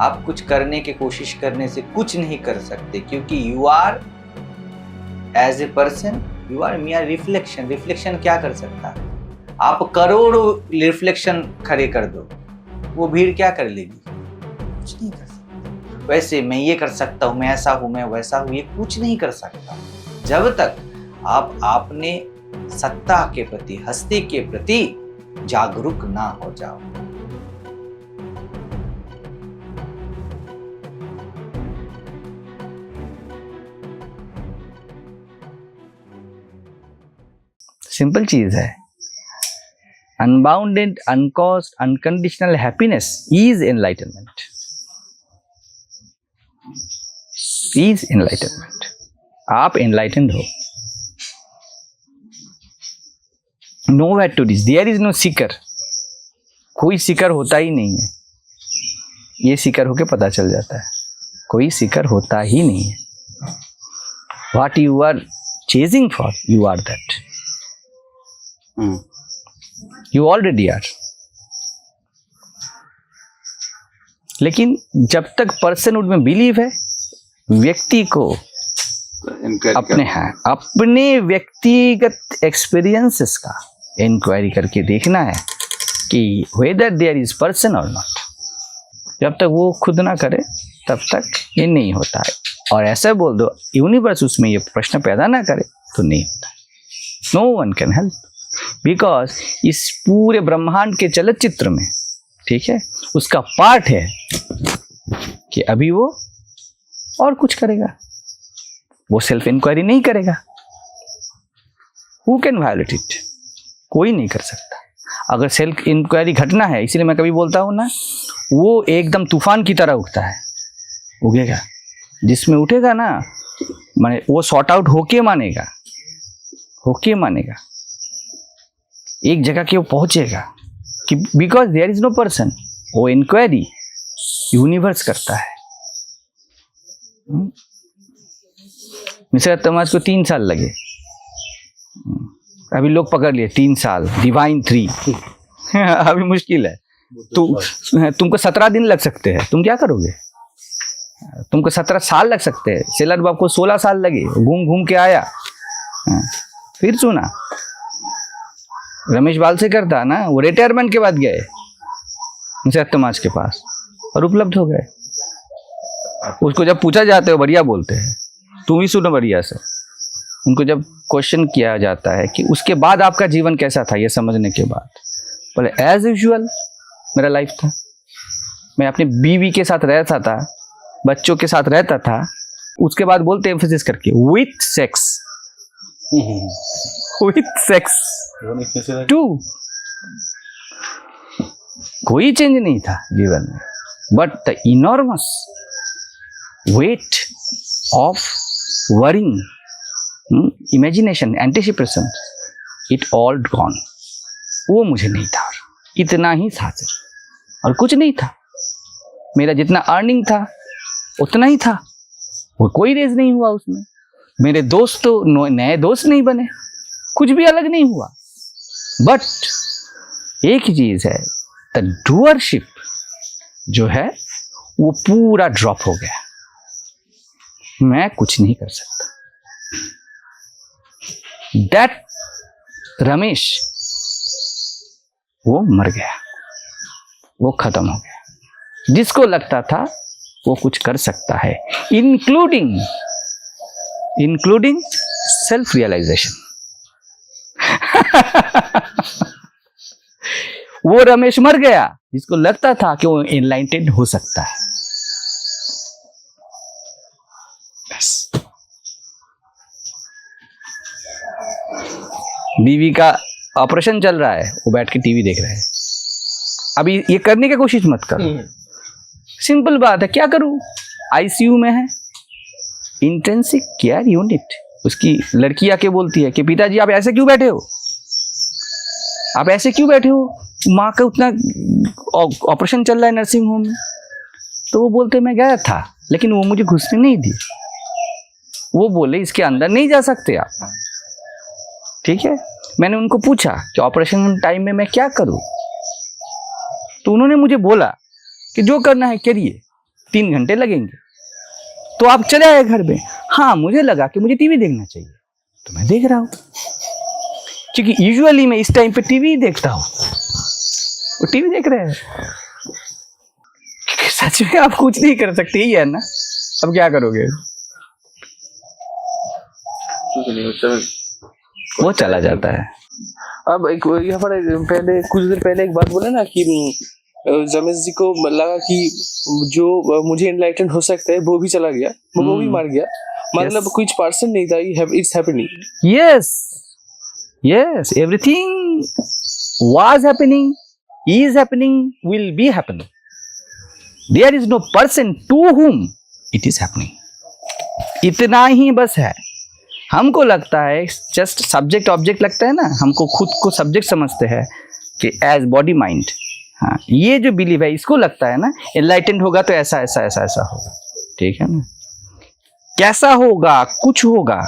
आप कुछ करने की कोशिश करने से कुछ नहीं कर सकते, क्योंकि you are as a person, you are mere reflection. Reflection क्या कर सकता है? आप करोड़ों रिफ्लेक्शन खड़े कर दो, वो भीड़ क्या कर लेगी? कुछ नहीं कर सकता। वैसे मैं ये कर सकता हूँ, मैं ऐसा हूँ, मैं वैसा हूँ, ये कुछ नहीं कर सकता जब तक आप अपने सत्ता के प्रति, हस्ती के प्रति जागरूक ना हो जाओ। सिंपल चीज है। Unbounded, uncaused, unconditional happiness is enlightenment, is enlightenment. आप एनलाइटेंड हो। Nowhere to reach, there is no seeker. कोई सीकर होता ही नहीं है, ये सीकर होके पता चल जाता है। कोई सीकर होता ही नहीं है। What you are chasing for, you are that. You already are। लेकिन जब तक पर्सनहुड में बिलीव है, व्यक्ति को अपने व्यक्तिगत एक्सपीरियंसेस का इंक्वायरी करके देखना है कि whether there is person or not। जब तक वो खुद ना करे तब तक ये नहीं होता है। और ऐसा बोल दो यूनिवर्स उसमें ये प्रश्न पैदा ना करे तो नहीं होता। No one can help, because इस पूरे ब्रह्मांड के चलचित्र में, ठीक है, उसका पार्ट है कि अभी वो और कुछ करेगा, वो सेल्फ इंक्वायरी नहीं करेगा। Who can violate it? कोई नहीं कर सकता। अगर सेल्फ इंक्वायरी घटना है, इसलिए मैं कभी बोलता हूं ना, वो एकदम तूफान की तरह उगता है, उगेगा। जिसमें उठेगा ना, माने वो सॉर्ट आउट होके मानेगा, होके मानेगा, एक जगह के वो पहुंचेगा कि because there is no person. वो इंक्वायरी यूनिवर्स करता है। मिस्टर तमाज को 3 साल लगे, अभी लोग पकड़ लिए 3 साल, डिवाइन 3 अभी मुश्किल है। तुमको 17 दिन लग सकते हैं, तुम क्या करोगे? तुमको 17 साल लग सकते हैं। सेलर बाप को 16 साल लगे, घूम घूम के आया, फिर सुना। रमेश बाल से करता ना, वो रिटायरमेंट के बाद गए सत्यमाज के पास और उपलब्ध हो गए। उसको जब पूछा जाता है वो बढ़िया बोलते हैं, तुम ही सुनो बढ़िया से। उनको जब क्वेश्चन किया जाता है कि उसके बाद आपका जीवन कैसा था, ये समझने के बाद, बोले एज यूजुअल मेरा लाइफ था। मैं अपनी बीवी के साथ रहता था, बच्चों के साथ रहता था। उसके बाद बोलते एम्फेसिस करके with sex, with sex too. कोई चेंज नहीं था जीवन में, but the enormous weight of worrying, imagination, anticipation, it all gone. वो मुझे नहीं था, इतना ही था सिर्फ, और कुछ नहीं था। मेरा जितना अर्निंग था उतना ही था, वो कोई रेज नहीं हुआ उसमें। मेरे दोस्त तो नए दोस्त नहीं बने, कुछ भी अलग नहीं हुआ। बट एक ही चीज है, द डूअरशिप जो है वो पूरा ड्रॉप हो गया। मैं कुछ नहीं कर सकता। दैट रमेश वो मर गया, वो खत्म हो गया। जिसको लगता था वो कुछ कर सकता है, इंक्लूडिंग सेल्फ रियलाइजेशन। वो रमेश मर गया जिसको लगता था कि वो एनलाइटेंड हो सकता है। बस बीवी का ऑपरेशन चल रहा है, वो बैठ के टीवी देख रहे हैं। अभी ये करने की कोशिश मत करो। सिंपल बात है, क्या करूं? आईसीयू में है, इंटेंसिव केयर यूनिट। उसकी लड़की आके बोलती है कि पिताजी आप ऐसे क्यों बैठे हो, आप ऐसे क्यों बैठे हो, माँ का उतना ऑपरेशन चल रहा है नर्सिंग होम में। तो वो बोलते मैं गया था लेकिन वो मुझे घुसने नहीं दी। वो बोले इसके अंदर नहीं जा सकते आप। ठीक है, मैंने उनको पूछा कि ऑपरेशन टाइम में मैं क्या करूं, तो उन्होंने मुझे बोला कि जो करना है करिए, 3 घंटे लगेंगे, तो आप चले आए घर में। हाँ, मुझे लगा कि मुझे टीवी देखना चाहिए, तो मैं देख रहा हूँ, क्योंकि यूजुअली मैं इस टाइम पे टीवी देखता हूँ। वो टीवी देख रहे हैं। सच में आप कुछ नहीं कर सकते, ही है ना। अब क्या करोगे? वो चला जाता है। अब एक यहाँ पर पहले कुछ देर पहले एक बात बोले ना कि जमेश जी को लगा कि जो मुझे एनलाइटन हो सकता है वो भी चला गया, वो भी मार गया, मतलब कुछ पर्सन नहीं था, it's happening. Yes, everything was happening, is happening, will be happening. There is no person to whom it is happening. इतना ही बस है। हमको लगता है जस्ट सब्जेक्ट ऑब्जेक्ट लगता है ना, हमको खुद को सब्जेक्ट समझते हैं कि एज बॉडी माइंड। हाँ, ये जो बिलीव है इसको लगता है ना एनलाइटेंड होगा तो ऐसा ऐसा ऐसा ऐसा होगा, ठीक है ना। कैसा होगा, कुछ होगा,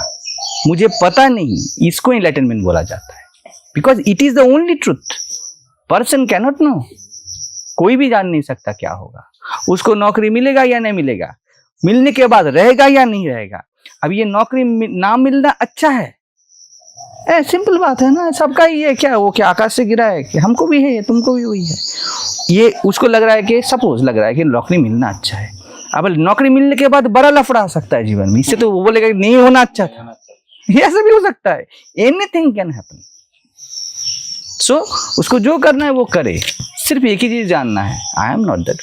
मुझे पता नहीं, इसको एनलाइटनमेंट बोला जाता है। Because it is the only truth, person cannot know. कोई भी जान नहीं सकता क्या होगा, उसको नौकरी मिलेगा या नहीं मिलेगा, मिलने के बाद रहेगा या नहीं रहेगा। अब ये नौकरी ना मिलना अच्छा है, सिंपल बात है ना, सबका ही है। क्या वो क्या आकाश से गिरा है कि हमको भी है, तुमको भी वही है। ये उसको लग रहा है कि सपोज लग रहा है कि नौकरी मिलना अच्छा है। अब नौकरी मिलने के बाद बड़ा लफड़ा हो सकता है जीवन में, इससे तो वो बोलेगा नहीं होना अच्छा था, ये ऐसा भी हो सकता है। Anything can happen. सो उसको जो करना है वो करे, सिर्फ एक ही चीज जानना है, आई एम नॉट दैट।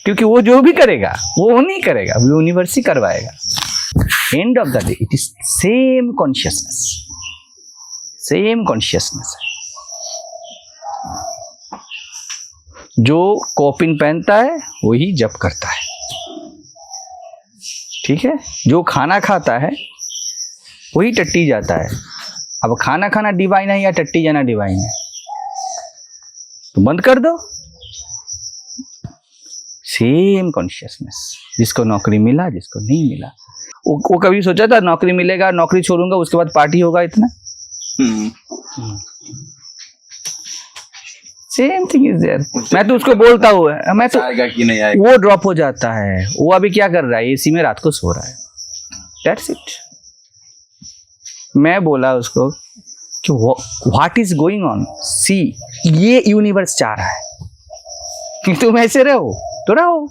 क्योंकि वो जो भी करेगा वो नहीं करेगा, वो यूनिवर्स ही करवाएगा। End of the day it is same consciousness, same consciousness है। जो कॉपिन पहनता है वही जप करता है, ठीक है। जो खाना खाता है वही टट्टी जाता है। अब खाना खाना डिवाइन है या टट्टी जाना डिवाइन है, तो बंद कर दो। सेम कॉन्शियसनेस, जिसको नौकरी मिला, जिसको नहीं मिला। वो कभी सोचा था नौकरी मिलेगा, नौकरी छोड़ूंगा, उसके बाद पार्टी होगा इतना? Same thing is there. मैं तो उसको बोलता हूँ, मैं तो आएगा कि नहीं आएगा, वो ड्रॉप हो जाता है। वो अभी क्या कर रहा है, एसी में रात को सो रहा है, दैट्स इट। मैं बोला उसको कि व्हाट इज गोइंग ऑन, सी ये यूनिवर्स चाह रहा है कि तुम ऐसे रहो तो रहो,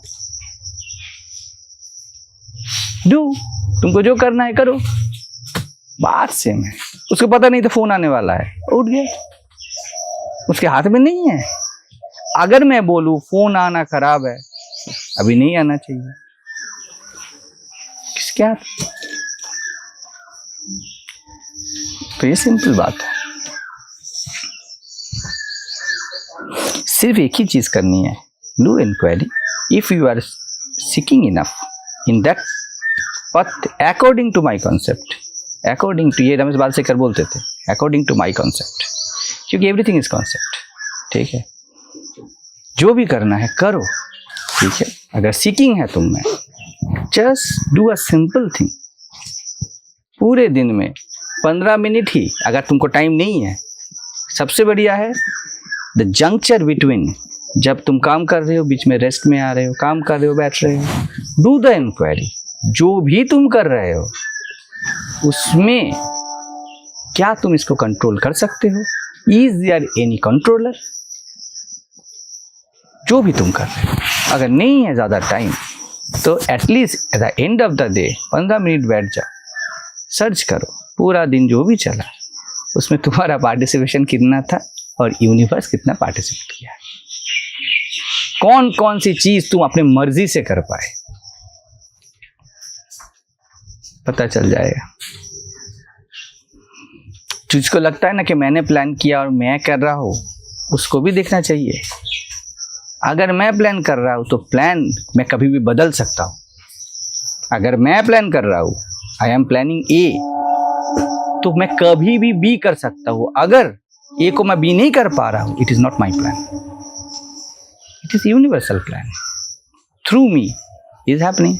डू, तुमको जो करना है करो। बात सेम है। उसको पता नहीं था फोन आने वाला है, उठ गया, उसके हाथ में नहीं है। अगर मैं बोलूं फोन आना खराब है, अभी नहीं आना चाहिए, किसके हाथ? तो ये सिंपल बात है। सिर्फ एक ही चीज करनी है, do inquiry. If you are seeking enough in that path according to my concept, according to, ये रमेश बालसेकर बोलते थे, according to my concept, क्योंकि everything is concept, ठीक है। जो भी करना है करो, ठीक है। अगर सीकिंग है तुम में, just do a simple thing। पूरे दिन में 15 मिनट ही, अगर तुमको टाइम नहीं है, सबसे बढ़िया है द जंक्चर बिटवीन, जब तुम काम कर रहे हो, बीच में रेस्ट में आ रहे हो, काम कर रहे हो, बैठ रहे हो, डू द इंक्वायरी। जो भी तुम कर रहे हो उसमें क्या तुम इसको कंट्रोल कर सकते हो? Is there any controller? जो भी तुम कर रहे हो, अगर नहीं है ज्यादा टाइम, तो at least at the end of the day 15 minute बैठ जाओ, सर्च करो पूरा दिन जो भी चला उसमें तुम्हारा पार्टिसिपेशन कितना था और यूनिवर्स कितना पार्टिसिपेट किया, कौन कौन सी चीज तुम अपने मर्जी से कर पाए, पता चल जाएगा। जिसको लगता है ना कि मैंने प्लान किया और मैं कर रहा हूं, उसको भी देखना चाहिए। अगर मैं प्लान कर रहा हूं तो प्लान मैं कभी भी बदल सकता हूं। अगर मैं प्लान कर रहा हूं, आई एम प्लानिंग ए, तो मैं कभी भी बी कर सकता हूं। अगर ए को मैं बी नहीं कर पा रहा हूं, it is not my plan, it is universal plan through me is happening,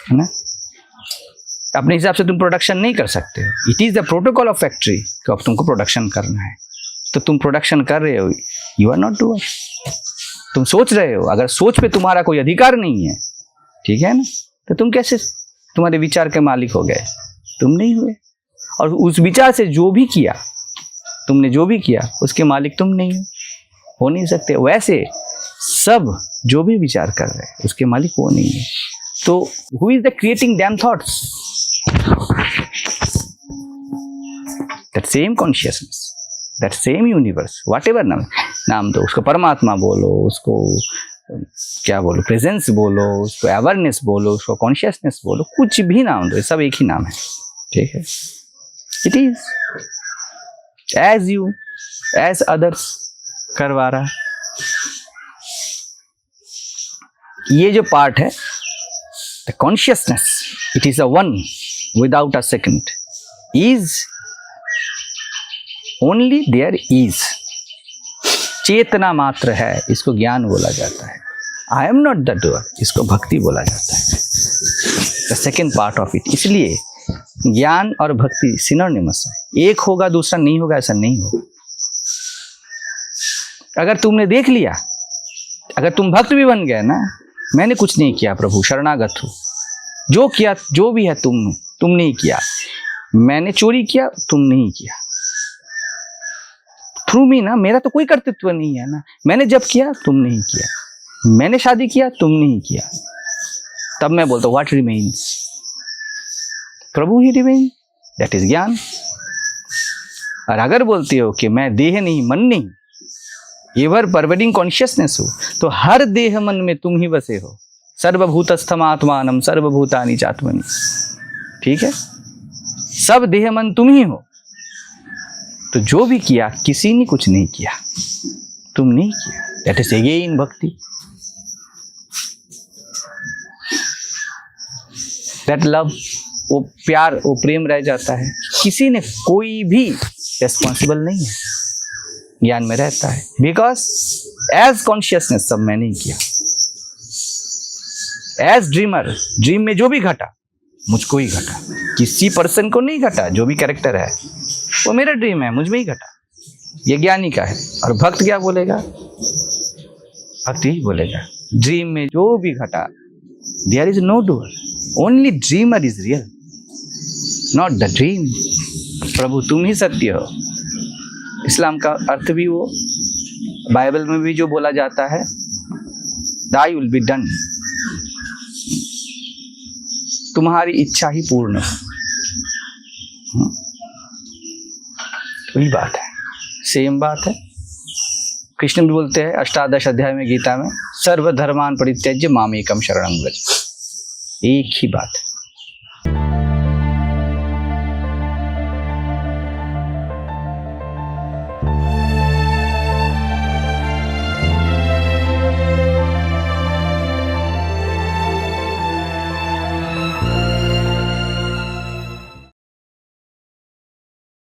है ना। अपने हिसाब से तुम प्रोडक्शन नहीं कर सकते हो। It is the protocol of factory कि अब तुमको प्रोडक्शन करना है, तो तुम प्रोडक्शन कर रहे हो, यू आर नॉट डूअर। तुम सोच रहे हो, अगर सोच पे तुम्हारा कोई अधिकार नहीं है, ठीक है ना, तो तुम कैसे तुम्हारे विचार के मालिक हो गए? तुम नहीं हुए। और उस विचार से जो भी किया, तुमने जो भी किया, उसके मालिक तुम नहीं हो नहीं सकते। वैसे सब जो भी विचार कर रहे हैं, उसके मालिक वो नहीं है। तो who is the creating dam thoughts? That same consciousness, that same universe, whatever नाम दो उसको, परमात्मा बोलो, उसको क्या बोलो, प्रेजेंस बोलो, उसको अवेयरनेस बोलो, उसको कॉन्शियसनेस बोलो, कुछ भी नाम दो, सब एक ही नाम है, ठीक है। It is as you as others करवा रहा। ये जो पार्ट है the consciousness, it is a one without a second, is only there is, चेतना मात्र है, इसको ज्ञान बोला जाता है। I am not the doer, इसको भक्ति बोला जाता है, the second part of it. इसलिए ज्ञान और भक्ति सिनोनिमस है, एक होगा दूसरा नहीं होगा, ऐसा नहीं होगा। अगर तुमने देख लिया, अगर तुम भक्त भी बन गए ना, मैंने कुछ नहीं किया प्रभु, शरणागत हूं, जो किया जो भी है तुम नहीं किया, मैंने चोरी किया तुम नहीं किया, थ्रू मी ना, मेरा तो कोई कर्तृत्व नहीं है ना, मैंने जब किया तुम नहीं किया, मैंने शादी किया तुम नहीं किया, तब मैं बोलता हूं what remains? Prabhu he remain, that is ज्ञान। और अगर बोलते हो कि मैं देह नहीं मन नहीं, एवर परवेडिंग कॉन्शियसनेस हो, तो हर देह मन में तुम ही बसे हो, सर्वभूतस्थम आत्मानम सर्वभूतानि चात्मनि, ठीक है, सब देह मन तुम ही हो। तो जो भी किया किसी ने कुछ नहीं किया, तुम नहीं किया, दैट इज अगेन भक्ति। दैट लव, वो प्यार, वो प्रेम रह जाता है, किसी ने कोई भी रेस्पॉन्सिबल नहीं है, ज्ञान में रहता है। बिकॉज एज कॉन्शियसनेस सब मैंने ही किया, एज ड्रीमर, ड्रीम में जो भी घटा मुझको ही घटा, किसी पर्सन को नहीं घटा, जो भी कैरेक्टर है वो मेरा ड्रीम है, मुझ में ही घटा, ये ज्ञानी का है। और भक्त क्या बोलेगा? भक्त ही बोलेगा ड्रीम में जो भी घटा, there is no doer, only dreamer is real, not the dream. प्रभु तुम ही सत्य हो। इस्लाम का अर्थ भी वो, बाइबल में भी जो बोला जाता है, दाई विल बी डन, तुम्हारी इच्छा ही पूर्ण हो। वही बात है, सेम बात है। कृष्ण भी बोलते हैं 18 अध्याय में गीता में, सर्वधर्मान परित्यज्य मामेकम शरणं व्रज, एक ही बात है।